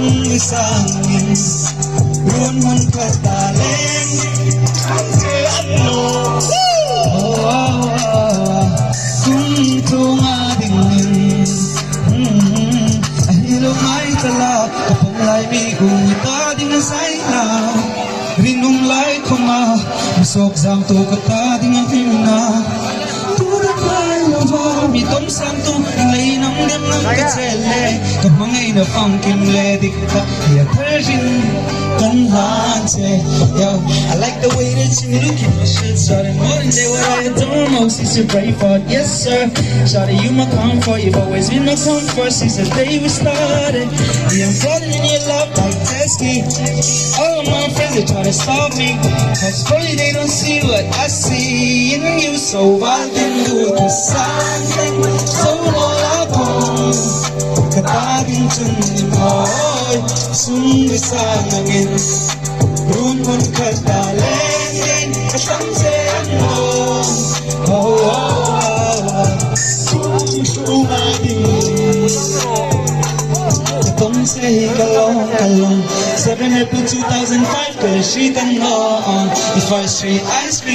Sungisangin Run man kadaling Kung tunga dingin Ahilog may tala Kapanglay mi kung itading asay na Rinong lay kuma Masok sang to katading ang himna Tudak lay lava Mitong santo Inglay ng dem ng katsele Kamangay na pang kimle Dikta Kaya Persian Kanhanse Yo, I like the way that you look at my shit Shawty, more than day what I adore most Is your brave heart, yes sir Shawty, you my comfort You've always been my comfort Since the day we started Yeah, I'm falling in your love like Teskey All of my friends, they try to stop me Cause probably they don't see what I see in you So I can do it something So all upon Kataging tunin mo'y Sungisangin Rungon kadalengin Kasamsen mo Sumagin Itong sa higalong 7 April 2005 Kalasitan mo If I straight ice cream